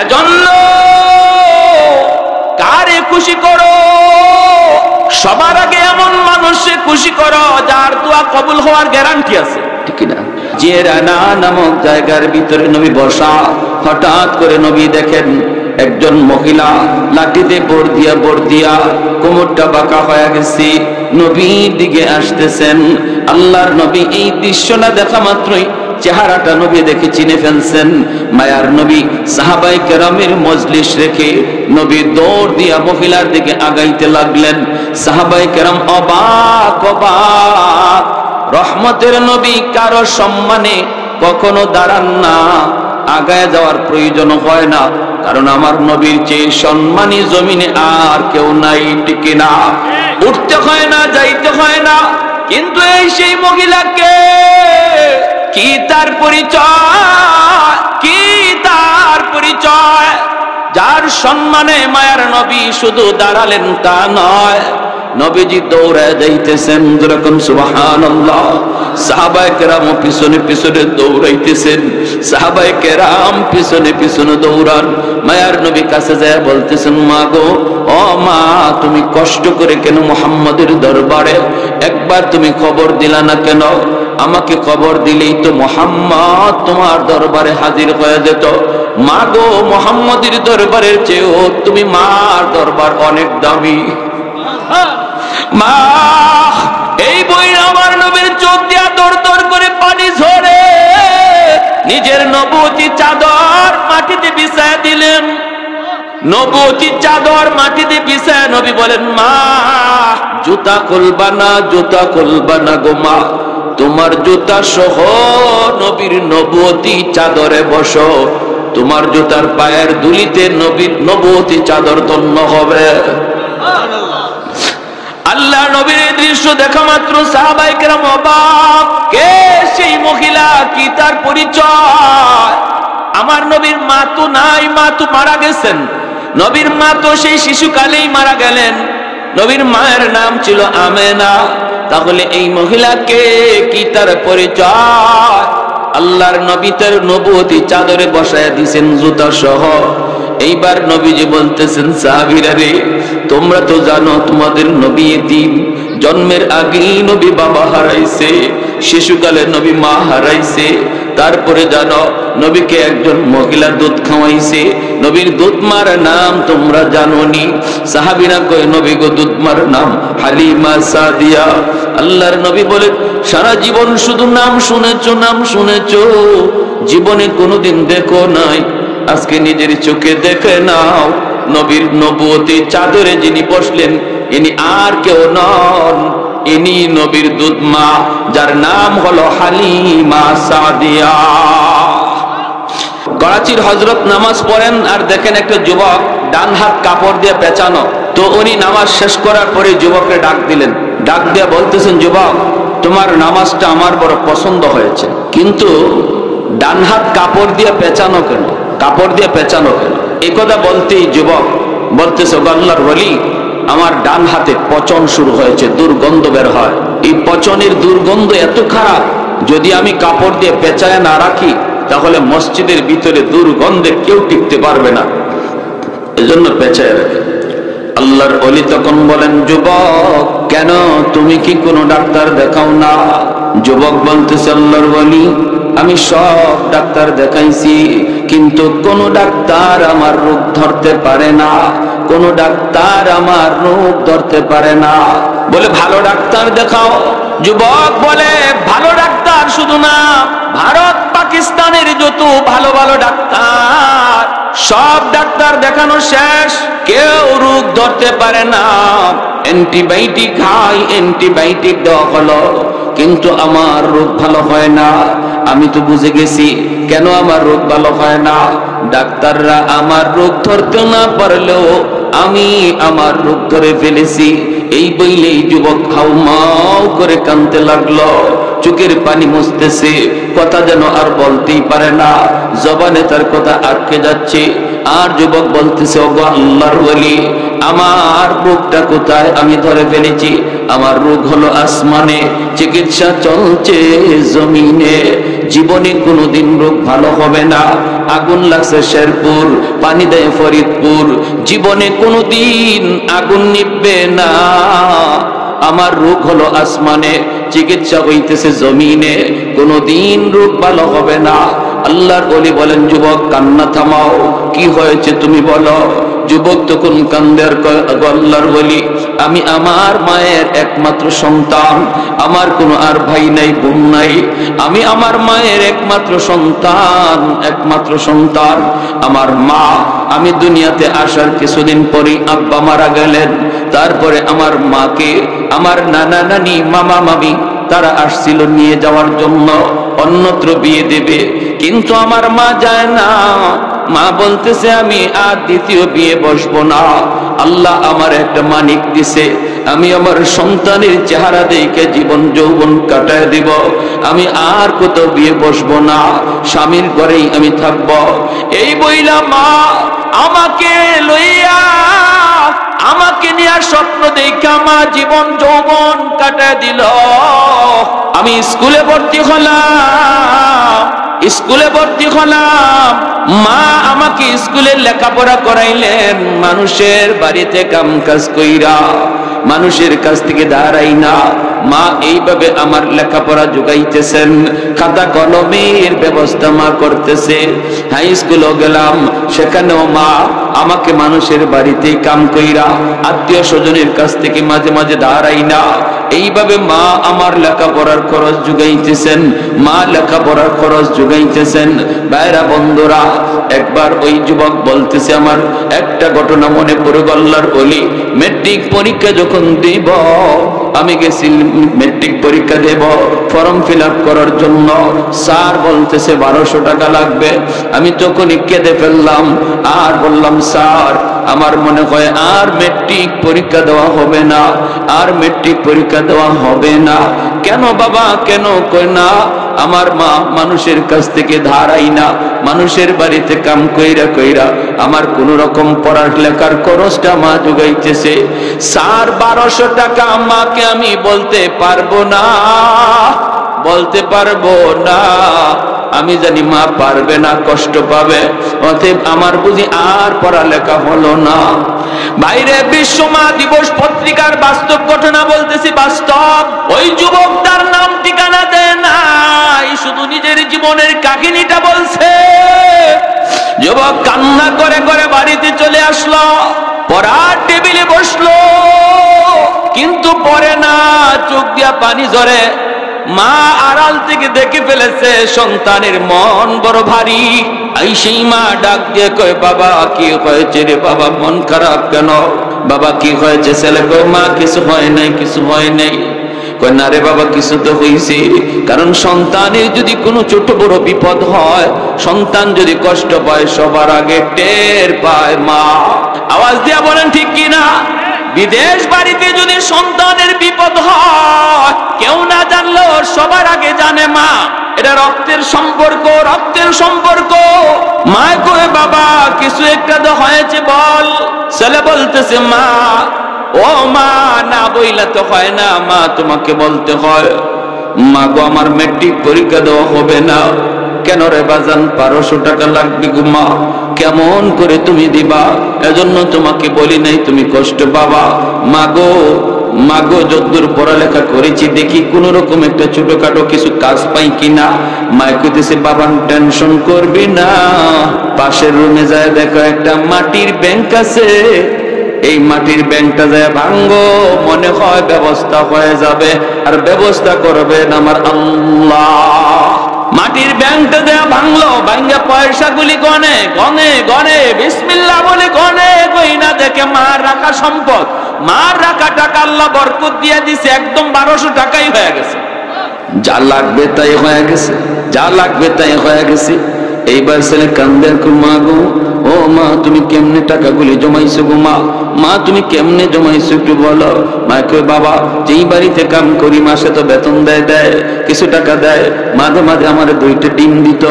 এজন্য কারে খুশি করো? সবার আগে এমন মানুষকে খুশি করো যার দোয়া কবুল হওয়ার গ্যারান্টি আছে, ঠিক না? জিরানা নামক জায়গার ভিতরে নবী বসা, হঠাৎ করে নবী দেখেন একজন মহিলা লাঠিতে বর দিয়া কোমরটা বাঁকা হয়ে গেছে, নবীর দিকে আসতেছেন। আল্লাহর নবী এই দৃশ্যটা দেখা মাত্রই চেহারাটা নবী দেখে চিনে ফেলছেন। মায়ার নবী সাহাবায়ে কেরামের মজলিস রেখে নবী দৌড় দিয়া মহিলার দিকে আগাইতে লাগলেন। সাহাবায়ে কেরাম অবাক অবাক। রহমতের নবী কারো সম্মানে কখনো দাঁড়ান না, আগায় যাওয়ার প্রয়োজন হয় না, কারণ আমার নবীর চেয়ে সম্মানী জমিনে আর কেউ নাই, ঠিক না? উঠতে হয় না, যাইতে হয় না। কিন্তু এই সেই মহিলাকে কি তার পরিচয়, কি তার পরিচয়? যার সম্মানে মায়ার নবী শুধু দাঁড়ালেন তা নয়, নবীজি দৌড়ায় যাইতেছেন, যেরকম সুবহানাল্লাহ। সাহাবায়ে কেরাম পিছনে পিছনে দৌড়াইতেছেন, সাহাবায়ে কেরাম পিছনে পিছনে দৌড়ান। মায়ার নবী কাছে যায় বলতেছেন, মা গো, ও মা, তুমি কষ্ট করে কেন মুহাম্মদের দরবারে একবার তুমি খবর দিলা না কেন? আমাকে খবর দিলেই তো মুহাম্মদ তোমার দরবারে হাজির হয়ে যেত। মা গো, মুহাম্মদের দরবারের চেয়েও তুমি মার দরবার অনেক দামি। মা, এই বই আমার নবীর চোখ দিয়া দর দর করে পানি ঝরে, নিজের নবুয়তি চাদর মাটিতে বিছায় দিলেন। নবুয়তি চাদর মাটিতে বিছায় নবী বলেন, মা, জুতা খুলবা না, জুতা খুলবা না গো মা, তোমার জুতা সহ নবীর নবুয়তি চাদরে বসো, তোমার জুতার পায়ের ধুলিতে নবীর নবুয়তি চাদর ধন্য হবে। আল্লাহ নবীর এই দৃশ্য দেখা মাত্র সাহাবায়ে কেরাম অবাক। কে সেই মহিলা, কি তার পরিচয়? আমার নবীর মা তো নাই, মা তো মারা গেছেন। নবীর মা তো সেই শিশুকালেই মারা গেলেন। নবীর মায়ের নাম ছিল আমেনা। তাহলে এই মহিলাকে কি তার পরিচয়? আল্লাহর নবী তার নবুয়তি চাদরে বসায় দিয়েছেন জুতা সহ। এইবার নবীজি বলতেছেন, সাহাবীরা রে, তোমরা তো জানো তোমাদের নবী এতিম, জন্মের আগেই নবী বাবা হারাইছে, শিশুকালে নবী মা হারাইছে। তারপরে জানো নবীকে একজন মহিলা দুধ খাওয়াইছে, নবীর দুধ মার নাম তোমরা জানোনি। সাহাবীরা কয়, নবী গো, দুধ মার নাম হালিমা সাদিয়া। আল্লাহর নবী বলে, সারা জীবন শুধু নাম শুনেছো, নাম শুনেছো, জীবনে কোনোদিন দেখো নাই, আজকে নিজের চোখে দেখে নাও। নবীর নবুয়তি চাদরে যিনি বসলেন ইনি আর কেউ নন, ইনি নবীর দুধ মা, যার নাম হলো হালিমা সাদিয়া। করাচির হযরত নামাজ পড়েন আর দেখেন একটা যুবক ডান হাত কাপড় দিয়ে পেঁচানো। তো উনি নামাজ শেষ করার পরে যুবককে ডাক দিলেন, ডাক দিয়ে বলতেছেন, যুবক, তোমার নামাজটা আমার বড় পছন্দ হয়েছে, কিন্তু ডান হাত কাপড় দিয়ে পেঁচানো কেন? কাপড় দিয়ে পেঁচানো কেন? এই কথা বলতেই যুবক বলতেছে, আল্লাহর ওলি, আমার ডান হাতে পচন শুরু হয়েছে, দুর্গন্ধ বের হয়। এই পচনের দুর্গন্ধ এত খারাপ, যদি আমি কাপড় দিয়ে পেঁচায় না রাখি তাহলে মসজিদের ভিতরে দুর্গন্ধে কেউ টিকতে পারবে না, এজন্য পেঁচায় রাখে। আল্লাহর ওলি তখন বলেন, যুবক, কেন তুমি কি কোনো ডাক্তার দেখাও না? যুবক বলতেছে, আল্লাহর ওলি, আমি সব ডাক্তার দেখাইছি, কিন্তু কোন ডাক্তার আমার রোগ ধরতে পারে না, কোন ডাক্তার আমার রোগ ধরতে পারে না। বলে, ভালো ডাক্তার দেখাও। যুবক বলে, ভালো ডাক্তার শুধু না, ভারত পাকিস্তানের যত ভালো ভালো ডাক্তার, সব ডাক্তার দেখানো শেষ, কেউ রোগ ধরতে পারে না। অ্যান্টিবায়োটিক খাই, অ্যান্টিবায়োটিক দেওয়া হলো, কিন্তু আমার রোগ ভালো হয় না। আমি তো বুঝে গেছি কেন আমার রোগ ভালো হয় না। ডাক্তাররা আমার রোগ ধরতে না পারলেও আমি আমার রোগ ধরে ফেলেছি। এই বইলেই যুবক হাউমাউ করে কাঁদতে লাগলো, চোখের পানি মুছতেছে, কথা যেন আর বলতেই পারে না, জবানে তার কথা আটকে যাচ্ছে। আর যুবক বলতেছে, ওগো আল্লাহর ওলি, আমার রোগটা কোথায়? আমি ধরে ফেলেছি, আমার রোগ হলো আসমানে, চিকিৎসা চলছে জমিনে। জীবনে কোনোদিন রোগ ভালো হবে না। আগুন লাগছে শেরপুর, পানি দেয় ফরিদপুর, জীবনে কোনোদিন আগুন নিভবে না। আমার রোগ হলো আসমানে, চিকিৎসা হইতেছে জমিনে, কোনোদিন রোগ ভালো হবে না। আল্লাহর ওলি বলেন, যুবক কান্না থামাও, কি হয়েছে তুমি বলো। যুবক তখন কান্দে আর কয়, আল্লাহর ওলি, আমি আমার মায়ের একমাত্র সন্তান, আমার কোনো আর ভাই নাই, বোন নাই, আমি আমার মায়ের একমাত্র সন্তান, আমার মা। আমি দুনিয়াতে আসার কিছুদিন পরেই আব্বা মারা গেলেন। তারপরে আমার মাকে আমার নানা নানি মামা মামি তারা আসছিল নিয়ে যাওয়ার জন্য, অন্যত্র বিয়ে দেবে, কিন্তু আমার মা যায় না। মা বলতেছে, আমি আর দ্বিতীয় বিয়ে বসবো না। আল্লাহ আমার একটা মানিক দিছে, আমি আমার সন্তানের চেহারা দেখে জীবন যৌবন কাটায় দিব, আমি আর কোথাও বিয়ে বসবো না, স্বামীর ঘরেই আমি থাকব। এই বইলা মা আমাকে লইয়া, আমাকে নিয়ে স্বপ্ন দেখা মা জীবন যৌবন কাটায় দিল। আমি স্কুলে ভর্তি হলাম, মা আমাকে স্কুলে লেখাপড়া করাইলেন, মানুষের বাড়িতে কাম কাজ কইরা, মানুষের কাছ থেকে দাঁড়াই না। মা এইভাবে আমার লেখাপড়া যোগাইতেছেন, খাতা কলমের ব্যবস্থা মা করতেছে। হাই স্কুলও গেলাম, সেখানেও মা আমাকে মানুষের বাড়িতে কাম কইরা, আত্মীয় স্বজনের কাছ থেকে মাঝে মাঝে দাঁড়াই না। এইভাবে মা আমার লেখাপড়ার খরচ যোগাইতেছেন, মা লেখাপড়ার খরচ যোগাইতেছেন। ভাইরা বন্ধুরা, একবার ওই যুবক বলতেছে, আমার একটা ঘটনা মনে পড়ে, আল্লাহর ওলি, মেট্রিক পরীক্ষা যখন দিব, আমি গেছি মেট্রিক পরীক্ষা দেব, ফর্ম ফিল আপ করার জন্য। স্যার বলতেছে 1200 টাকা লাগবে। আমি তখনই কেঁদে ফেললাম আর বললাম, স্যার আমার মনে হয় আর মেট্রিক পরীক্ষা দেওয়া হবে না, আর মেট্রিক পরীক্ষা দেওয়া হবে না। কেন বাবা, কেন? কই না, আমার মা মানুষের কাছ থেকে ধারাই না, মানুষের বাড়িতে কাম কইরা আমার কোন রকম পড়ালেখার খরচটা মা যোগাইতেছে। স্যার 1200 টাকা মাকে আমি বলতে পারবো না, আমি জানি মা পারবে না, কষ্ট পাবে, অতএব আমার বুঝি আর পড়ালেখা হলো না। বাইরে বিশ্ব মা দিবস পত্রিকার বাস্তব ঘটনা বলতেছি, বাস্তব। ওই যুবক তার নাম ঠিকানা দেয় নাই, শুধু নিজের জীবনের কাহিনীটা বলছে। যুবক কান্না করে করে বাড়িতে চলে আসলো, পড়ার টেবিলে বসলো, কিন্তু পড়ে না, চোখ দিয়া পানি ঝরে। মা আড়াল থেকে দেখে ফেলেছে সন্তানের মন বড় ভারী। এই সেই মা ডাক দিয়ে কয়, বাবা কি হয়েছে রে বাবা, মন খারাপ কেন? বাবা কি হয়েছে? ছেলে কয়, মা কিছু হয় নাই। কয়, না রে বাবা, কিছু তো হয়েছে। কারণ সন্তানের যদি কোনো ছোট বড় বিপদ হয়, সন্তান যদি কষ্ট পায়, সবার আগে টের পায় মা। আওয়াজ দিয়া বলেন ঠিক কিনা? বিদেশ বাড়িতে যদি সন্তানের বিপদ হয়, কেউ না জানলেও সবার আগে জানে মা। এটা রক্তের সম্পর্ক। মা কয়ে, বাবা কিছু একটা তো হয়েছে বল। ছেলে বলতেছে, মা ও মা, না বইলা তো হয় না মা, তোমাকে বলতে হয়। মা গো, আমার মেট্রিক পরীক্ষা দেওয়া হবে না। কেন রে বাজান? 1200 টাকা লাগবে গো মা। কেমন করে তুমি দিবা? এজন্য তোমাকে বলি নাই, তুমি কষ্ট পাবা। মাগো যদ্দূর পড়ালেখা করেছি, দেখি কোন রকম একটা ছোটখাটো কিছু কাজ পাই কিনা। মায় কইতেছে, বাবা টেনশন করবি না, পাশের রুমে যায় দেখো একটা মাটির ব্যাংক আছে, এই মাটির ব্যাংকটা যায় ভাঙ্গো, মনে হয় ব্যবস্থা হয়ে যাবে। আর ব্যবস্থা করবেন আমার আল্লাহ। মাটির ব্যাংকটা দেয়া ভাঙলো, ভাঙ্গা পয়সাগুলি গনে বিসমিল্লাহ বলে গনে, গইনা দেখে মার রাখা সম্পদ, মার রাখা টাকা আল্লাহ বরকত দিয়ে দিছে, একদম 1200 টাকাই হয়ে গেছে। যা লাগবে তাই হয়ে গেছে। এইবার ছেলে কান্দে, মা গো, ও মা তুমি তুমি কেমনে টাকাগুলি জমাইছো গো মা, মা তুমি কেমনে জমাইছো একটু বলো। মা কই বাবা যেই বাড়িতে কাম করি মাসে তো বেতন দেয় কিছু টাকা দেয়, মাঝে মাঝে আমার 2টা ডিম দিত,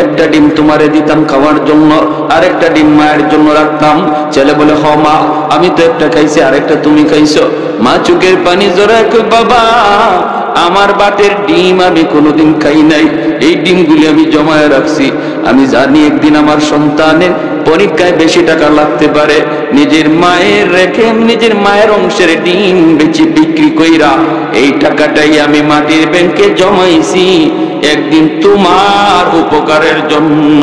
একটা ডিম তোমারে দিতাম খাওয়ার জন্য, আরেকটা ডিম মায়ের জন্য রাখতাম। ছেলে বলে হ মা আমি তো একটা খাইছি আরেকটা তুমি খাইছো। মা চোখের পানি জড়ায় কই বাবা আমার বাতের ডিম আমি কোনোদিন খাই নাই, এই ডিমগুলি আমি জমায় রাখছি। আমি জানি একদিন আমার সন্তানের পরীক্ষায় বেশি টাকা লাগতে পারে, নিজের মায়ের রেখে নিজের মায়ের অংশের ডিম বেচে বিক্রি কইরা এই টাকাটাই আমি মাটির ব্যাংকে জমাইছি একদিন তোমার উপকারের জন্য।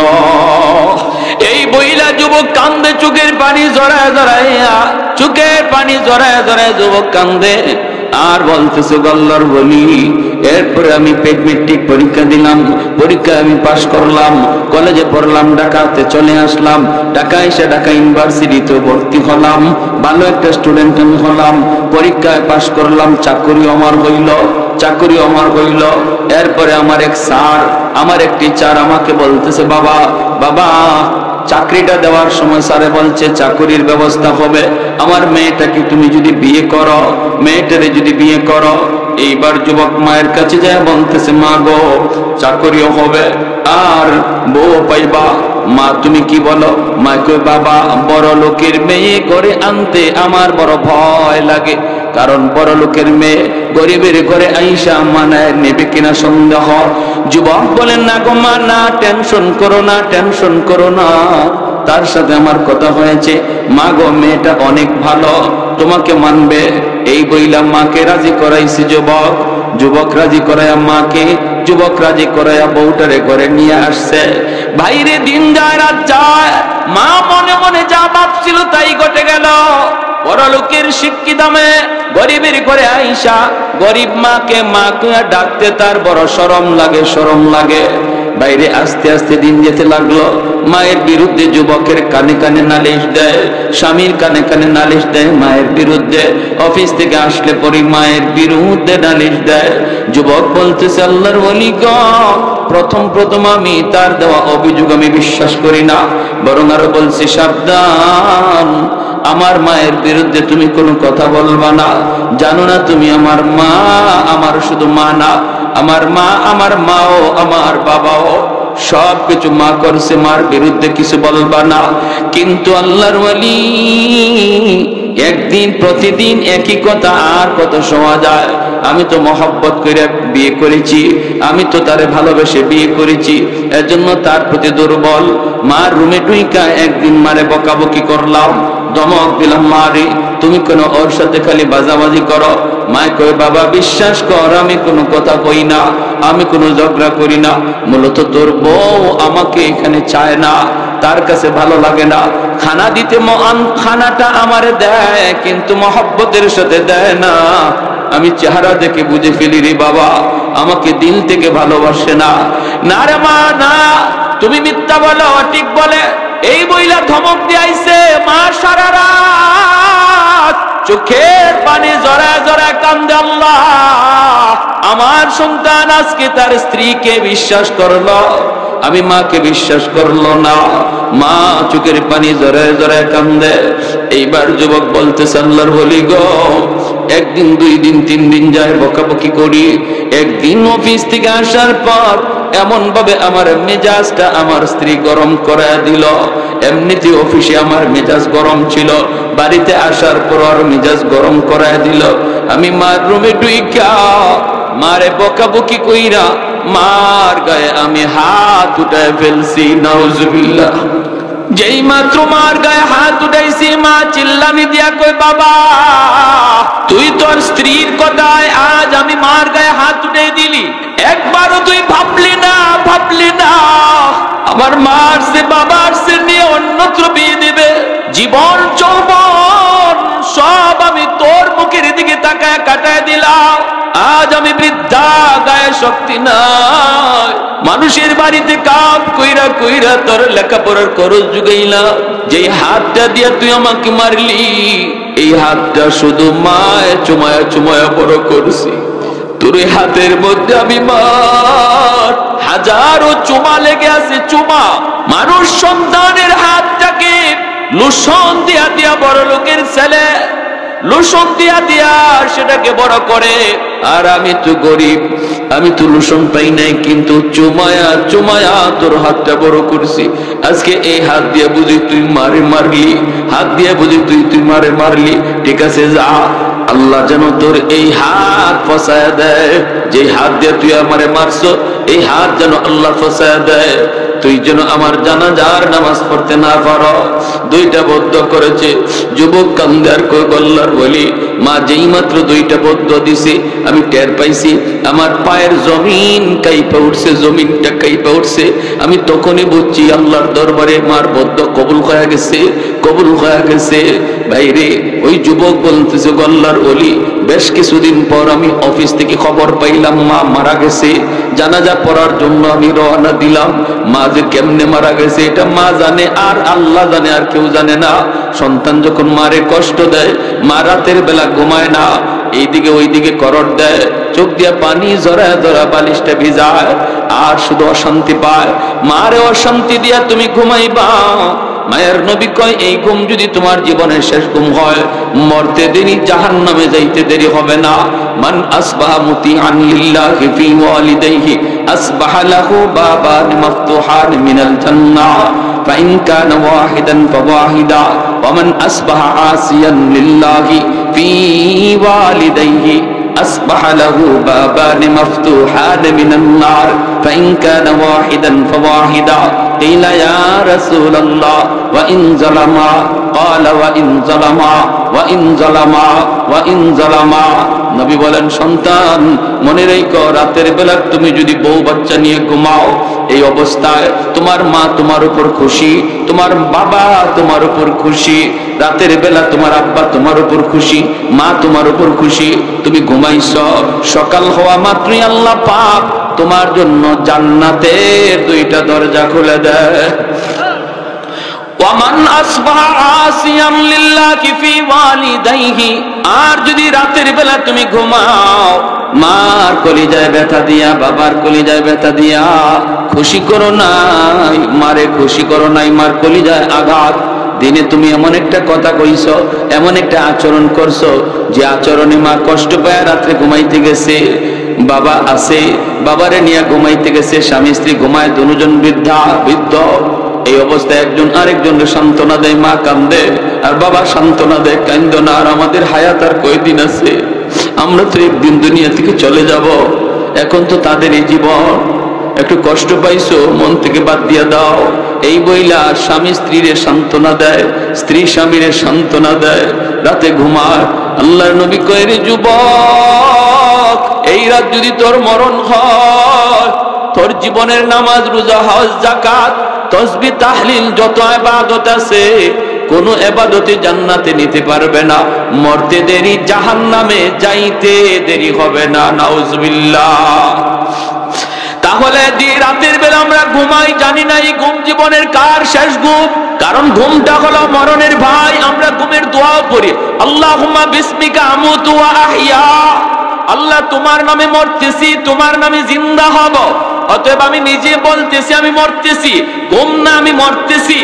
এই বইলা যুবক কান্দে, চোখের পানি জড়ায় জড়াইয়া, চোখের পানি জড়ায় জড়ায় যুবক কান্দে আর বলতেছে আল্লাহর বলি। এরপরে আমি মেট্রিক পরীক্ষা দিলাম, পরীক্ষায় আমি পাশ করলাম, কলেজে পড়লাম, ঢাকাতে চলে আসলাম, ঢাকা এসে ঢাকা ইউনিভার্সিটিতে ভর্তি হলাম, ভালো একটা স্টুডেন্ট আমি হলাম, পরীক্ষায় পাশ করলাম, চাকরি আমার হইল। এরপরে আমার এক স্যার, আমার এক টিচার আমাকে বলতেছে বাবা বাবা চাকরিটা দেওয়ার সময় স্যারে বলছে চাকরির ব্যবস্থা হবে, আমার মেয়েটাকে তুমি যদি বিয়ে করো, মেয়েটারে যদি বিয়ে করো। এইবার যুবক মায়ের কাছে যায় বলতেছে মা গো চাকরিও হবে আর বউ পাইবা। মা তুমি কি বলো? মা কই বাবা বড় লোকের মেয়ে ঘরে আনতে আমার বড় ভয় লাগে, কারণ বড় লোকের মেয়ে গরিবের ঘরে আইসা মানায় নেবে কিনা সন্দেহ। যুবক বলেন না গো মা না, টেনশন করো না, তার সাথে আমার কথা হয়েছে, মা গো মেয়েটা অনেক ভালো, তোমাকে মানবে। এই বইলা মাকে রাজি করাইছি যুবক রাজি করাইয়া মাকে, যুবক রাজি করাইয়া বউটারে ঘরে নিয়ে আসছে। ভাইরে দিন যায় রাত যায়, মা মনে মনে যা ভাবছিল তাই ঘটে গেল। বড় লোকের শিক্ষিত মেয়ে গরিবের ঘরে আইসা গরিব মাকে ডাকতে তার বড় শরম লাগে। বাইরে আস্তে আস্তে দিন যেতে লাগলো, মায়ের বিরুদ্ধে যুবকের কানে কানে নালিশ দেয়, স্বামীর কানে কানে নালিশ দেয় মায়ের বিরুদ্ধে, অফিস থেকে আসলে পরে মায়ের বিরুদ্ধে নালিশ দেয়। যুবক বলতেছে আল্লাহর ওলি গো প্রথম আমি তার দেওয়া অভিযোগ আমি বিশ্বাস করি না, বরং আরো বলছি সাবধান, আমার মায়ের বিরুদ্ধে তুমি কোনো কথা বলবা না। জানো না তুমি আমার মা, আমার শুধু মা না, আমার মা আমার মাও আমার বাবাও সবকিছু মা করছে, মার বিরুদ্ধে কিছু বলবা না। কিন্তু আল্লাহর ওয়ালি একদিন প্রতিদিন একই কথা আর কত শোনা যায়। আমি তো মহব্বত করে বিয়ে করেছি, আমি তো তারে ভালোবেসে বিয়ে করেছি, এজন্য তার প্রতি দুর্বল। মার রুমে টুইকা একদিন মারে বকাবকি করলাম, ধমক দিলাম, মারে তুমি কেন ওর সাথে খালি বাজাবাজি করো? মা কই বাবা বিশ্বাস কর আমি কোনো কথা কই না, আমি কোনো ঝগড়া করি না, মূলত তোর বউ আমাকে এখানে চায় না, তার কাছে ভালো লাগে না, খানা দিতে খানাটা আমারে দেয় কিন্তু মহব্বতের সাথে দেয় না। আমি চেহারা দেখে বুঝে ফেলি রে বাবা আমাকে দিল থেকে ভালোবাসে না। না রে মা না, তুমি মিথ্যা বলো ঠিক বলে এই বইলা ধমক দিয়াইছে। মা সারা রাত চোখের পানি জড়ায় জড়ায় কান্দে, আল্লাহ আমার সন্তান আজকে তার স্ত্রীকে বিশ্বাস করলো, আমি মাকে বিশ্বাস করলো না। মা চোখের পানি জড়ায় জড়ায় কান্দে। এইবার যুবক বলতেছে আল্লাহর ওলি গো একদিন 2 দিন 3 দিন যায় বকাবকি করি, একদিন অফিস থেকে আসার পর এমন ভাবে আমার মেজাজটা আমার স্ত্রী গরম করে দিল। এমনিতে অফিসে আমার মেজাজ গরম ছিল, বাড়িতে আসার পর আর মেজাজ গরম করে দিল। আমি মার রুমে ঢুইকা মারে বকাবকি কইরা মার গায়ে আমি হাত উঠায় ফেলছি, নাউজুবিল্লাহ। যেই মাত্র মার গায়ে হাত উঠাইছি মা চিল্লানি দিয়া কই বাবা তুই তোর স্ত্রীর কথায় আজ আমি মার গায়ে হাত উঠাই দিলি, একবারও তুই ভাবলি না আমার মার সে বাবার সে নিয়ে অন্যত্র বিয়ে দিবে, জীবন যৌবন সব আমি তোর মুখের দিকে তাকায় কাটায় দিলাম। আজ আমি বৃদ্ধা, গায়ে শক্তি নাই, মানুষের বাড়িতে কাপ কইরা কইরা তোর লেখাপড়ার খরচ জুগাইলা, যেই হাতটা দিয়া তুই আমাকে মারলি এই হাতটা শুধু মায় চুমায়া চুমায়া বড় করছি। তোর হাতের মধ্যে আমি মার হাজারো চুমা লেগে আছে, চুমা। মানুষ সন্তানের হাতটাকে লোশন দিয়া দিয়া বড় লোকের ছেলে, লোশন দিয়া দিয়া সেটাকে বড় করে। আর আমি তো গরিব, আমি তো লোশন পাই নাই, কিন্তু চুমায়া চুমায়া তোর হাতটা বড় করছি। আজকে এই হাত দিয়ে বুঝি তুই মারলি, হাত দিয়ে বুঝি তুই মারলি। ঠিক আছে, যা, আল্লাহ যেন তোর এই হাত ফসায় দেয়। যে হাত দিয়ে তুই আমারে মারছ, এই হাত যেন আল্লাহ ফসায় দেয়। তুই যেন আমার জানাজার নামাজ পড়তে না পারো। দুইটা বদ্ধ করেছে। যুবক কান্দার কই গল্লার বলি, মা যেই মাত্র দুইটা বদ্ধ দিছে আমি টের পাইছি আমার পায়ের জমিন কাইপা উঠছে, জমিনটা কাইপা উঠছে। আমি তখনই বুঝছি আল্লাহর দরবারে মার বদ্ধ কবুল হয়ে গেছে, কবুল হয়ে গেছে। ভাইরে, ওই যুবক বলতেছে গল্লার বলি, বেশ কিছুদিন পর আমি অফিস থেকে খবর পাইলাম মা মারা গেছে। জানাজা পড়ার জন্য আমি রওনা দিলাম। মা যে কেমনে মারা গেছে এটা মা জানে, আর আল্লাহ জানে, আর কেউ জানে না। সন্তান যখন মারে কষ্ট দেয়, মা রাতের বেলা ঘুমায় না, এইদিকে ওইদিকে করট দেয়, চোখ দিয়া পানি জড়ায় জড়া বালিশটা ভিজায়, আর শুধু অশান্তি পায়। মারে অশান্তি দিয়া তুমি ঘুমাইবা। মায়ের নবী কয়, এই ঘুম যদি তোমার জীবনের শেষ ঘুম হয়, মরতে দেরি, জাহান্নামে যাইতে দেরি হবে না। মান আসবাহা মুতিআন লিল্লাহি ফি ওয়ালিদাইহি আসবাহা লাহু বাবান মাফতুহান মিনাল জান্নাহ ফাইন কানা ওয়াহিদান ফাওয়াহিদা ওয়া মান আসবাহা আসিয়ান লিল্লাহি ফি ওয়ালিদাইহি أصبح له بابان مفتوحان من النار فإن كان واحدا فواحدا قيل يا رسول الله وإن ظلما قال وإن ظلما وإن ظلما وإن ظلما নবী বলেন, সন্তান মনে রেখো, রাতের বেলা তুমি যদি বউ বাচ্চা নিয়ে ঘুমাও, এই অবস্থায় তোমার মা তোমার উপর খুশি, তোমার বাবা তোমার উপর খুশি, রাতের বেলা তোমার আব্বা তোমার উপর খুশি, মা তোমার উপর খুশি। তুমি ঘুমাইছ, সকাল হওয়া মাত্রই আল্লাহ পাক তোমার জন্য জান্নাতের দুইটা দরজা খুলে দেয়। ওয়ামান আসবাহা আসিয়াম লিল্লাহি ফি ওয়ালিদাইহি, আর যদি রাতের বেলা তুমি ঘুমাও, মার কলিজায় ব্যথা দিয়া, বাবার কলিজায় ব্যথা দিয়া, খুশি করো নাই মারে, খুশি করো নাই মার কলিজায় আঘাত। দিনে তুমি এমন একটা কথা কইছো, এমন একটা আচরণ করছো, যে আচরণে মা কষ্ট পায় রাত্রে ঘুমাইতে গেছে, বাবা আছে বাবারে নিয়ে ঘুমাইতে গেছে, স্বামী স্ত্রী ঘুমায়, দুজন বৃদ্ধ। এই অবস্থায় একজন আরেকজনকে সান্ত্বনা দেয়, মা কান্দে আর বাবা সান্ত্বনা দেয়, কান্দো না, আর আমাদের হায়াত আর কয়দিন আছে, আমরা তো একদিন দুনিয়া থেকে চলে যাব। এখন তো তাদের এই জীবন, একটু কষ্ট পাইছো, মন থেকে বাদ দিয়ে দাও। এই বইলা স্বামী স্ত্রীরে সান্ত্বনা দেয়, স্ত্রী স্বামীরে সান্ত্বনা দেয়, রাতে ঘুমায়। আল্লাহর নবী কয়, রে যুবক, এই রাত যদি তোর মরণ হয়, তোর জীবনের নামাজ, রোজা, হজ, যাকাত, তাসবিহ, তাহলিল, যত ইবাদত আছে, কোন ইবাদতে জান্নাতে নিতে পারবে না। মরতে দেরি, জাহান্নামে যাইতে দেরি হবে না। নাউজুবিল্লাহ। তাহলে যে রাতের বেলা আমরা ঘুমাই, জানি না এই ঘুম জীবনের কার শেষ ঘুম, কারণ ঘুমটা হলো মরণের ভাই। আমরা ঘুমের দোয়া করি, আল্লাহুম্মা বিসমিকা আমুতু ওয়া আহইয়া, আল্লাহ তোমার নামে মরতেছি, তোমার নামে জিন্দা হব। অতএব আমি নিজে বলতেছি আমি মরতেছি, ঘুম না, আমি মরতেছি।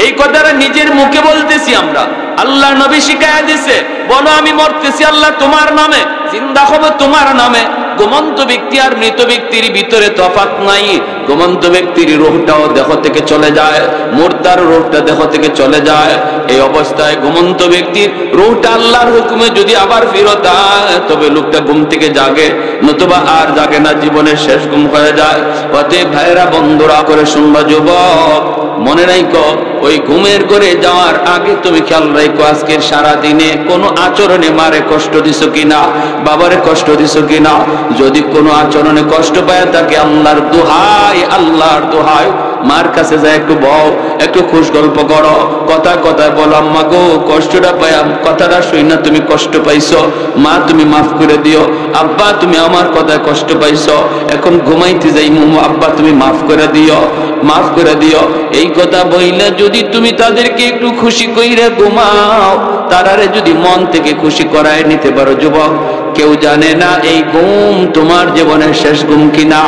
এই কথাটা নিজের মুখে বলতেছি আমরা। আল্লাহ নবী শিখায়া দিছে, বলো আমি মরতেছি আল্লাহ তোমার নামে, জিন্দা হব তোমার নামে। ঘুমন্ত ব্যক্তি আর মৃত ব্যক্তির ভিতরে তফাৎ নাই। ঘুমন্ত ব্যক্তির রূহটাও দেহ থেকে চলে যায়, মুর্দার রূহটা দেহ থেকে চলে যায়। এই অবস্থায় ঘুমন্ত ব্যক্তির রূহটা আল্লাহর হুকুমে যদি আবার ফেরত আয়, তবে লোকটা ঘুম থেকে জাগে, নতুবা আর জাগে না, জীবনের শেষ ঘুম হয়ে যায়। অতএব ভাইরা, বন্ধুরা করে শুনবা, যুবক মনে রাখো, ওই ঘুমের ঘরে যাওয়ার আগে তুমি খেয়াল রাখো, আজকের সারা দিনে কোনো আচরণে মারে কষ্ট দিছো কিনা, বাবারে কষ্ট দিছো কিনা। যদি কোনো আচরণে কষ্ট পায় তাকে আল্লাহর দোহাই, আল্লাহর দোহাই, মার কাছে যায় একটু বও, একটু খুশ গল্প করো, কথা কথায় বলো, আম্মা গো কষ্টটা পাইয়াম, কথাটা শুই না তুমি কষ্ট পাইছো, মা তুমি মাফ করে দিও, আব্বা তুমি আমার কথায় কষ্ট পাইছো, এখন ঘুমাইতে যাই, আব্বা তুমি মাফ করে দিও, মাফ করে দিও। এই কথা বইলে যদি তুমি তাদেরকে একটু খুশি কইরে ঘুমাও, তারারে যদি মন থেকে খুশি করায় নিতে পারো যুবক, কেউ জানে না এই ঘুম তোমার জীবনের শেষ ঘুম কিনা।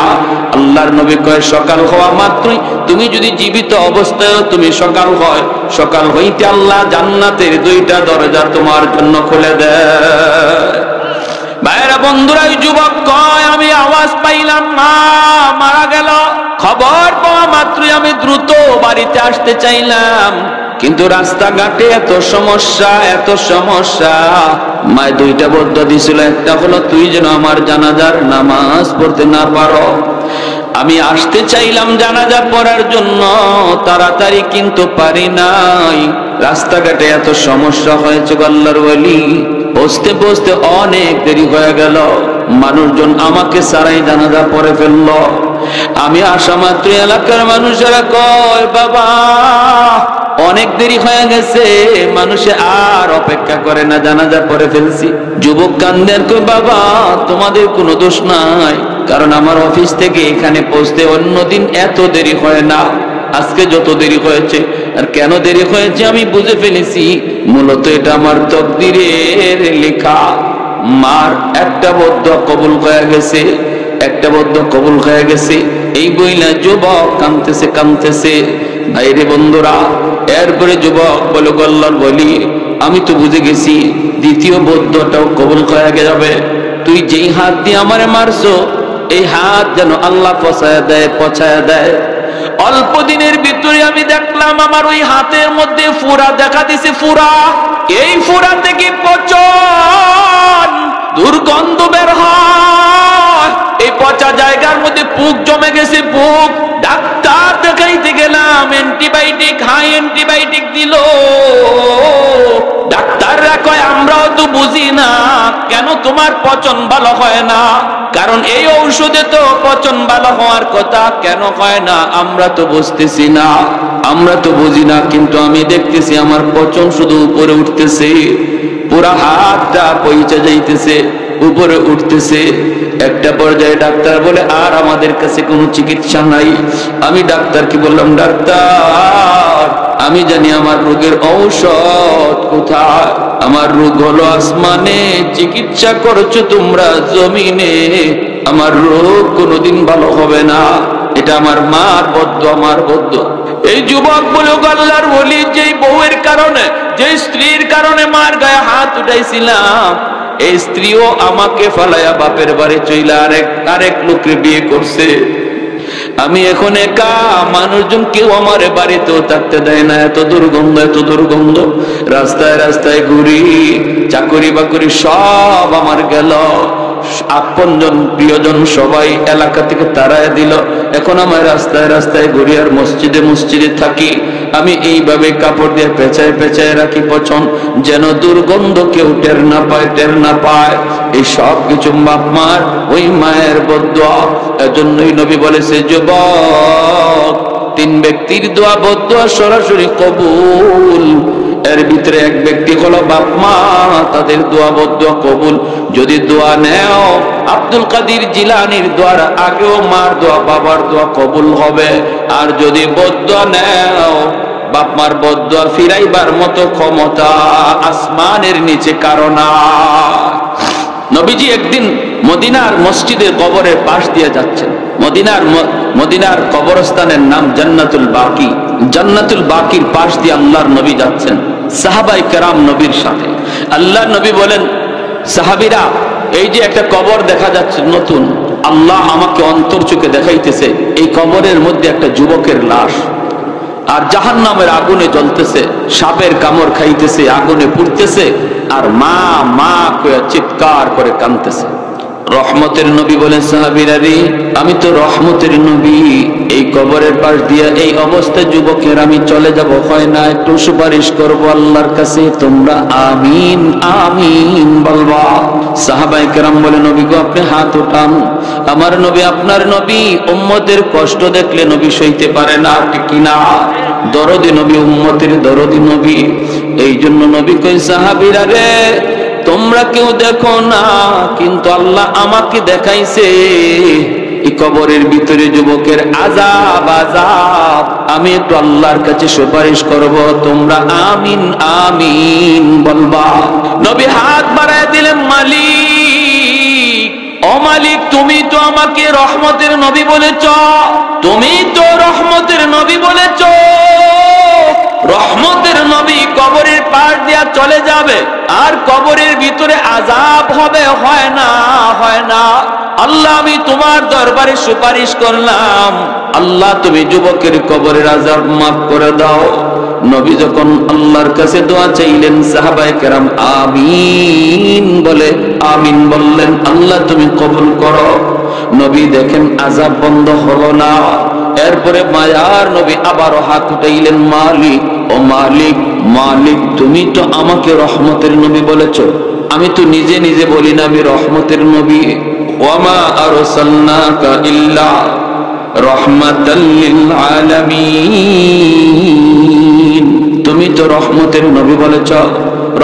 আল্লাহর নবী কয় সকাল হওয়া মাত্রই তুমি যদি জীবিত অবস্থায় তুমি সকাল হয়, সকাল হইতে আল্লাহ জান্নাতের 2টা দরজা তোমার জন্য খুলে দেয়। ভাইরা বন্ধুরা, এই যুবক কয় আমি আওয়াজ পাইলাম মা মারা গেল, খবর পাওয়া মাত্রই আমি দ্রুত বাড়িতে আসতে চাইলাম, কিন্তু রাস্তাঘাটে এত সমস্যা এত সমস্যা। মায় 2টা বদ্ধ দিছিল, একটা হলো তুই যেন আমার জানাজার নামাজ পড়তে না পারো। আমি আসতে চাইলাম জানাজা পড়ার জন্য তাড়াতাড়ি, কিন্তু পারি নাই, রাস্তাঘাটে এত সমস্যা হয়েছে। আল্লাহর ওয়ালি বসতে বসতে অনেক দেরি হয়ে গেল, মানুষজন আমাকে সারাই জানাজা পড়ে ফেলল। আমি আসা মাত্র এলাকার মানুষেরা কয় বাবা অনেক দেরি হয়ে গেছে, মানুষে আর অপেক্ষা করে না, জানাজা পড়ে ফেলছি। যুবক কান্দের কয় বাবা তোমাদের কোনো দোষ নাই, কারণ আমার অফিস থেকে এখানে পৌঁছতে অন্যদিন এত দেরি হয় না, আজকে যত দেরি হয়েছে। আর কেন দেরি হয়েছে আমি বুঝে ফেলেছি, মূলত এটা আমার তকদিরের লেখা। মার একটা বদ্ধ কবুল হয়ে গেছে, একটা বদ্ধ কবুল হয়ে গেছে। এই বইলা যুবক কাঁদতেছে কাঁদতেছে। ভাইরে বন্ধুরা, এরপরে যুবক বলে আল্লাহর বলি আমি তো বুঝে গেছি দ্বিতীয় বদ্ধটাও কবুল হয়ে যাবে। তুই যেই হাত দিয়ে আমারে মারছো এই হাত যেন আল্লাহ পছায়া দেয়। অল্প দিনের ভিতরে আমি দেখলাম আমার ওই হাতের মধ্যে ফুরা দেখা দিছে, ফুরা। এই ফুরা থেকে পচন দুর্গন্ধ বের হয়, এই পচা জায়গার মধ্যে পুক জমে গেছে, পুক। ডাক্তার দেখাইতে গেলাম, অ্যান্টিবায়োটিক হাই অ্যান্টিবায়োটিক দিল। ডাক্তাররা কয় আমরাও তো বুঝি না কেন তোমার পচন ভালো হয় না, কারণ এই ঔষধে তো পচন ভালো হওয়ার কথা, কেন হয় না আমরা তো বুঝতেছি না, আমরা তো বুঝি না। কিন্তু আমি দেখতেছি আমার পচন শুধু উপরে উঠতেছে, পুরা হাতটা পৌঁছে যাইতেছে, উপরে উঠতেছে। একটা পর্যায়ে ডাক্তার বলে আর আমাদের কাছে কোনো চিকিৎসা নাই। আমি ডাক্তারকে বললাম ডাক্তার আমি জানি আমার রোগের ঔষধ কোথায়, আমার রোগ হলো আসমানে, চিকিৎসা করছো তোমরা জমিনে, আমার রোগ কোনোদিন ভালো হবে না, এটা আমার মার বদ্ধ, আমার বদ্ধ। এই যুবক বলে আল্লাহর বলি যে বউয়ের কারণে, যে স্ত্রীর কারণে মার গায়ে হাত উঠাইছিলাম, এই স্ত্রীও আমাকে ফালাইয়া বাপের বাড়ি চইলা আরেক লোককে বিয়ে করছে। আমি এখন একা, মানুষজন কেউ আমার বাড়িতেও থাকতে দেয় না, এত দুর্গন্ধ এত দুর্গন্ধ। রাস্তায় রাস্তায় ঘুরি, চাকরি বাকরি সব আমার গেল, আপনজন প্রিয়জন সবাই এলাকা থেকে তাড়ায় দিল। এখন আমার রাস্তায় রাস্তায় ঘুরি আর মসজিদে মসজিদে থাকি। আমি এইভাবে কাপড় দিয়ে পেঁচায় পেঁচায় রাখি পছন, যেন দুর্গন্ধ কেউ টের না পায়, টের না পায়। এই সব কিছু বাপ মার ওই মায়ের বদুয়া। এজন্যই নবী বলেছে যুবক 3 ব্যক্তির দোয়া বদুয়া সরাসরি কবুল। এর ভিতরে এক ব্যক্তি হলো বাপ মা, তাদের দোয়া বদুয়া কবুল। যদি দোয়া নেও আব্দুল কাদের জিলানীর দোয়ার আগেও মার দোয়া বাবার দোয়া কবুল হবে। আর যদি বদুয়া নেও বাপ মার বদুয়া ফিরাইবার মতো ক্ষমতা আসমানের নিচে কারো না। নবীজি একদিন মদিনার মসজিদের কবরের পাশ দিয়ে যাচ্ছেন। মদিনার কবরস্থানের নাম জান্নাতুল বাকি। জান্নাতুল বাকির পাশ দিয়ে আল্লাহর নবী যাচ্ছেন সাহাবায়ে কেরাম নবীর সাথে। আল্লাহর নবী বলেন সাহাবীরা এই যে একটা কবর দেখা যাচ্ছে নতুন, আল্লাহ আমাকে অন্তর চোখে দেখাইতেছে এই কবরের মধ্যে একটা যুবকের লাশ, আর জাহান্নামের আগুনে জ্বলতেছে, সাপের কামড় খাইতেছে, আগুনে পুড়তেছে, আর মা মা কইয়া চিৎকার করে কাঁদতেছে। রহমতের নবী বলেন সাহাবীরা রে আমি তো রহমতের নবী, এই কবরের পাশ দিয়ে এই অবস্থায় যুবকের আমি চলে যাব, হয় না একটু সুপারিশ করব আল্লাহর কাছে, তোমরা আমিন আমিন বলবা। সাহাবায়ে কেরাম বলে নবী গো আপনি হাত উঠান। আমার নবী আপনার নবী, উম্মতের কষ্ট দেখলে নবী সইতে পারে না, ঠিক না? দরদি নবী, উম্মতের দরদি নবী। এই জন্য নবী কই সাহাবীরা রে তোমরা কেউ দেখো না, কিন্তু আল্লাহ আমাকে দেখাইছে এই কবরের ভিতরে যুবকের আযাব আযাব, আমি একটু আল্লাহর কাছে সুপারিশ করব, তোমরা আমিন আমিন বলবা। নবী হাত বাড়ায় দিলেন মালিক ও মালিক, তুমি তো আমাকে রহমতের নবী বলেছ, তুমি তো রহমতের নবী বলেছ, রহমতের নবী কবরের পাশ দিয়া চলে যাবে আর কবরের ভিতরে আযাব হবে, হয় না, হয় না। আল্লাহ, আমি তোমার দরবারে সুপারিশ করলাম, আল্লাহ তুমি যুবকের কবরের আযাব মাফ করে দাও। নবী যখন আল্লাহর কাছে দোয়া চাইলেন, সাহাবায়ে কেরাম আমিন বলে আমিন বললেন, আল্লাহ তুমি কবুল করো। নবী দেখেন আযাব বন্ধ হলো না। এরপরে মায়ার নবী আবারও হাত উঠাইলেন, মালিক, ও মালিক, মালিক তুমি তো আমাকে রহমতের নবী বলেছো, আমি তো নিজে নিজে বলি না আমি রহমতের নবী। ওয়ামা আরসালনাকা ইল্লা রাহমাতাল লিল আলামিন, তুমি তো রহমতের নবী বলেছ।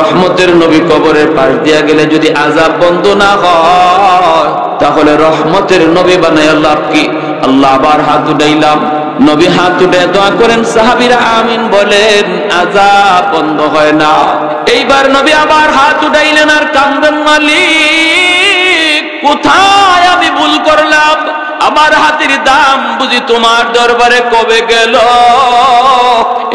রহমতের নবী কবরের পাশ দিয়া গেলে যদি আযাব বন্ধ না হয়, তাহলে রহমতের নবী বানায় লাভ কি? আল্লাহ আবার হাত উঠাইলাম, নবী হাত উঠে দোয়া করেন, সাহাবীরা আমিন বলেন, আযাব বন্ধ হয় না। এইবার নবী আবার হাত উঠাইলেন আর কান্দেন, মালিক কোথায় আমি ভুল করলাম, আমার হাতের দাম বুঝি তোমার দরবারে কবে গেল,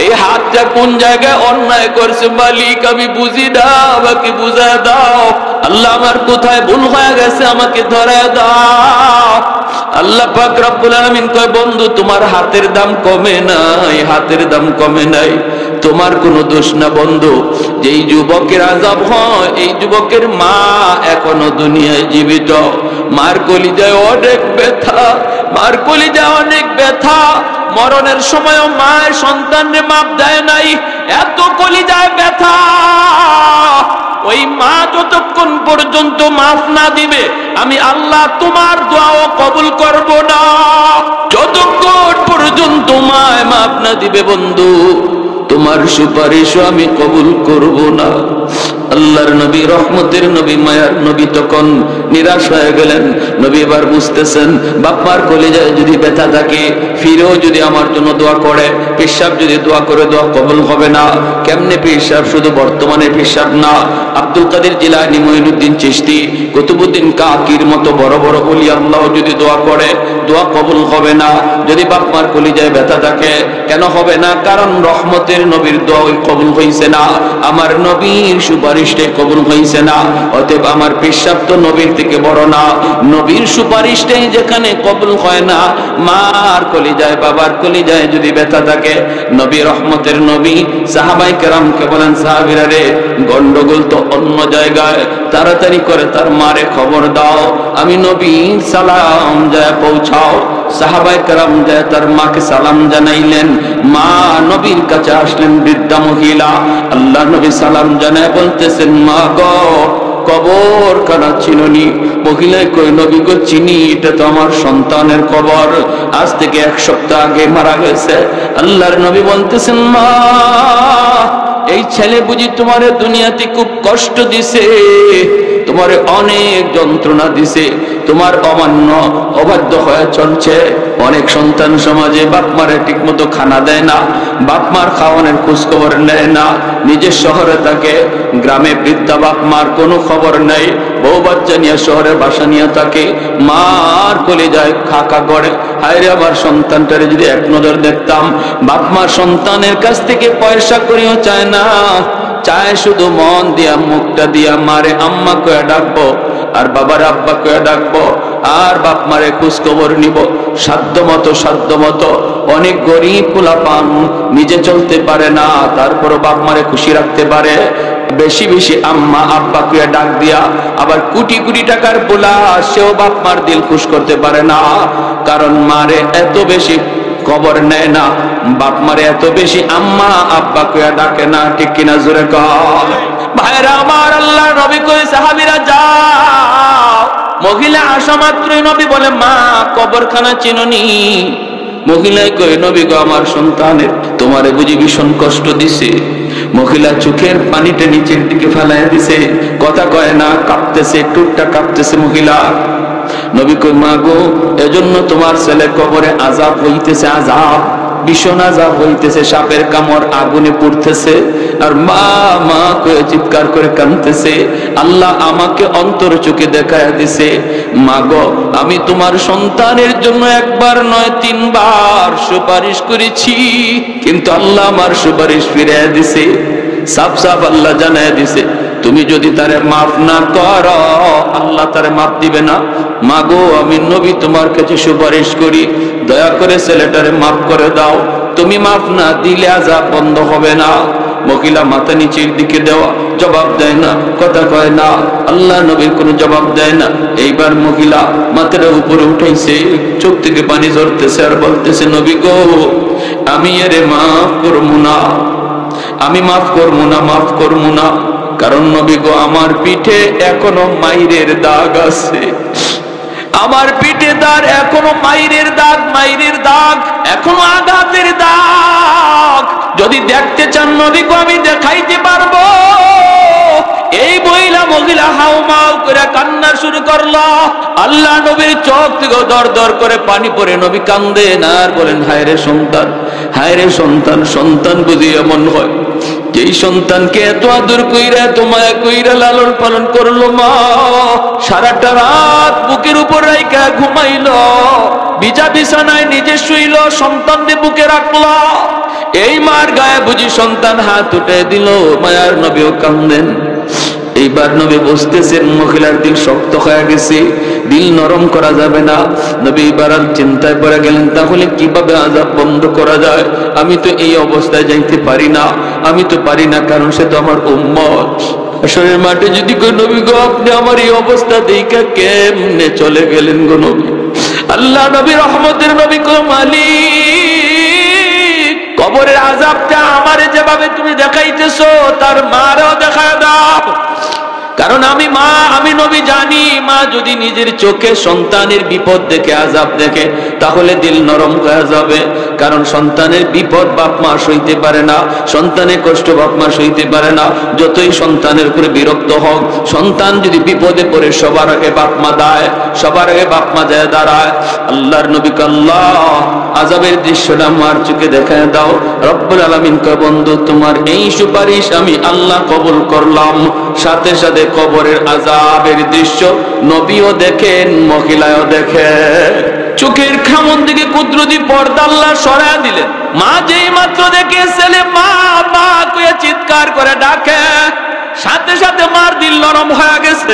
এই হাতটা কোন জায়গায় অন্যায় করছে মালিক আমি বুঝি না, আমাকে বুঝা দাও। আল্লাহ আমার কোথায় ভুল হয়ে গেছে আমাকে ধরে দাও। আল্লাহ পাক রব্বুল আলামিন কয়, বন্ধু তোমার হাতের দাম কমে নাই, হাতের দাম কমে নাই, তোমার কোনো দোষ না বন্ধু। যেই যুবকের আযাব হয়, এই যুবকের মা এখনো দুনিয়ায় জীবিত, মার কলিজায় অনেক ব্যথা, মার কলিজায় অনেক ব্যথা। মরণের সময়ও মায়ের সন্তানরে মাপ দেয় নাই, এত কলিজায় ব্যথা। ওই মা যতক্ষণ পর্যন্ত মাফ না দিবে, আমি আল্লাহ তোমার দোয়াও কবুল করব না। যতক্ষণ পর্যন্ত মায় মাফ না দিবে বন্ধু, তোমার সুপারিশও আমি কবুল করব না। আল্লাহর নবী, রহমতের নবী, মায়ার নবী তখন নিরাশ হয়ে গেলেন। নবী এবার বুঝতেছেন, বাপ্পার কলিজায় যদি ব্যথা থাকে, ফিরেও যদি আমার জন্য দোয়া করে, পেশাব যদি দোয়া করে দোয়া কবুল হবে না। কেমনে পেশাব? শুধু বর্তমানে পেশাব না, আব্দুল কাদের জিলানী, মঈনুদ্দিন চিশতি, কুতুবউদ্দিন কাকির মতো বড় বড় ওলি আল্লাহ যদি দোয়া করে, দোয়া কবুল হবে না। যদি বাপ্পার কলিজায় ব্যথা থাকে, কেন হবে না? কারণ রহমতের নবীর দোয়া কবুল হইছে না, আমার নবীর সুপারিশটাই কবুল হইছে না। অতএব আমার পেশাব তো নবীর থেকে বড় না, নবীর সুপারিশটাই যেখানে কবুল হয় না, মার কলিজায়, বাবার কলিজায় যদি ব্যথা থাকে, নবী রহমতের নবী সাহাবায়ে কেরামকে বলেন, সাহাবীরা রে, গন্ডগোল তো অন্য জায়গায়, তাড়াতাড়ি করে তার মারে খবর দাও, আমি নবী সালাম যায় পৌঁছাও। সাহাবায়ে কেরাম যায় তার মাকে সালাম জানাইলেন। মা নবীর কাছে আসলেন, বৃদ্ধা মহিলা। আল্লাহ নবী সালাম জানায় বলতেছেন, মা গো, কবর খানা চিনুনি? মহিলায় কই, নবী গো চিনি, এটা তো আমার সন্তানের কবর, আজ থেকে 1 সপ্তাহ আগে মারা গেছে। আল্লাহর নবী বলতেছেন, মা এই ছেলে বুঝি তোমারে দুনিয়াতে খুব কষ্ট দিছে, তোমারে অনেক যন্ত্রণা দিছে, তোমার অমান্য অবাধ্য হয়ে চলছে। অনেক সন্তান সমাজে বাপ মারে ঠিক মতো খানা দেয় না, বাপ মার খাওয়ানোর খোঁজ খবর নেয় না, নিজের শহরে থাকে, গ্রামে বৃদ্ধা বাপ মার কোনো খবর নেই, বউ বাচ্চা নিয়ে শহরে বাসা নিয়ে থাকে, মার কলিজায় খাকা করে, হায় রে আমার সন্তানটারে যদি এক নজর দেখতাম। বাপ মা সন্তানের কাছ থেকে পয়সা করিও চায় না, চায় শুধু মন দিয়া, মুখটা দিয়া মারে আম্মা কয়ে ডাকবো আর বাবার আব্বা কয়ে ডাকবো, আর বাপ মারে খোঁজ খবর নিব। সাধ্য মতো অনেক গরিব পোলাপান নিজে চলতে পারে না, তারপরও বাপ মারে খুশি রাখতে পারে, বেশি বেশি আম্মা আব্বা কয়ে ডাক দিয়া। আবার কোটি কোটি টাকার পোলা, সেও বাপ মার দিল খুশ করতে পারে না, কারণ মারে এত বেশি খবর নেয় না, বাপ মারে এত বেশি আম্মা আব্বা কইয়া ডাকে না। ঠিক কিনা? জোরে কর ভাইরা আমার। আল্লাহ নবী কই, সাহাবীরা যাও। মহিলা আসা মাত্রই নবী বলে, মা কবরখানা চিনুনি? মহিলায় কই, নবী গো আমার সন্তানের তোমারে বুঝি ভীষণ কষ্ট দিছে। মহিলা চোখের পানিটা নিচের দিকে ফেলায় দিছে, কথা কয় না, কাঁপতেছে, টুকটা কাঁপতেছে মহিলা। নবী কই, মা গো, এজন্য তোমার ছেলে কবরে আযাব হইতেছে, আযাব। ভীষণ আযাব হইতেছে, সাপের কামড়, আগুনে পুড়তেছে, আর মা মা করে চিৎকার করে কাঁদতেছে। আল্লাহ আমাকে অন্তর চোখে দেখায় দিছে, মা গো আমি তোমার সন্তানের জন্য একবার নয় 3 বার সুপারিশ করেছি, কিন্তু আল্লাহ আমার সুপারিশ ফিরিয়ে দিছে। সাফ সাফ আল্লাহ জানায় দিছে, তুমি যদি তারে মাফ না করো আল্লাহ তারে মাফ দিবে না। মা গো আমি নবী তোমার কাছে সুপারিশ করি, দয়া করে ছেলেটারে মাফ করে দাও, তুমি মাফ না দিলে আযাব বন্ধ হবে না। মহিলা মাথা নিচের দিকে দেওয়া, জবাব দেয় না, কথা কয় না, আল্লাহ নবীর কোনো জবাব দেয় না। এইবার মহিলা মাথাটা উপরে উঠাইছে, চোখ থেকে পানি ঝরতেছে আর বলতেছে, নবী গো আমি এরে মাফ করবো না, আমি মাফ করবো না, মাফ করবো না। কারণ নবী গো আমার পিঠে এখনো মাইরের দাগ আছে, আমার পিঠে তার এখনো মাইরের দাগ, মাইরের দাগ, এখনো আঘাতের দাগ। যদি দেখতে চান নবী গো আমি দেখাইতে পারবো। এই মহিলা হাউমাউ করে কান্না শুরু করলো। আল্লাহ নবীর চোখ থেকে দর দর করে পানি পড়ে, নবী কান্দেন আর বলেন, হায় রে সন্তান, হায় রে সন্তান। সন্তান বুঝি এমন হয় যেই সন্তানকে এত আদর কইরা, এত মায়া কইরা লালন পালন করলো মা, সারাটা রাত বুকের উপর রাইখা ঘুমাইলো, ভিজা বিছানায় নিজে শুইল, সন্তানকে বুকে রাখলো। এই মার গায়ে বুঝি সন্তান হাত উঠে দিল, মায়ার নবীও কান্দেন। এইবার নবী বুঝতেছেন মহিলার দিল শক্ত হয়ে গেছে, দিল নরম করা যাবে না। নবী এবার চিন্তায় পড়ে গেলেন, তাহলে কিভাবে আযাব বন্ধ করা যায়? আমি তো এই অবস্থায় যাইতে পারি না, আমি তো পারি না, কারণ সে তো আমার উম্মত। আসরের মাঠে যদি কই, নবী গো আপনি আমার এই অবস্থা দেখে কেমনে চলে গেলেন গো নবী? আল্লাহ নবী রহমতের নবী কো, মালিক কবরের আযাবটা আমারে যেভাবে তুমি দেখাইতেছো তার মারেও দেখায় দাও। কারণ আমি মা, আমি নবী জানি, মা যদি নিজের চোখে সন্তানের বিপদ দেখে, আযাব দেখে, তাহলে দিল নরম হয়ে যাবে। কারণ সন্তানের বিপদ বাপ মা সইতে পারে না, সন্তানের কষ্ট বাপ মা সইতে পারে না। যতই সন্তানের উপরে বিরক্ত হোক, সন্তান যদি বিপদে পড়ে সবার আগে বাপ মা দায়, সবার আগে বাপ মা যায় দাঁড়ায়। আল্লাহর নবীকে আল্লাহ আযাবের দৃশ্যটা মার চোখে দেখায় দাও। রব্বুল আলামিন কয়, বন্ধু তোমার এই সুপারিশ আমি আল্লাহ কবুল করলাম। সাথে সাথে কবরের আযাবের দৃশ্য নবীও দেখেন, মহিলাও দেখে। চোখের খামন থেকে কুদরতি পর্দা আল্লাহ সরায় দিলেন। মা যেই মাত্র দেখে ছেলে মা মা কয়ে চিৎকার করে ডাকে, সাথে সাথে মার দিল নরম হয়ে গেছে।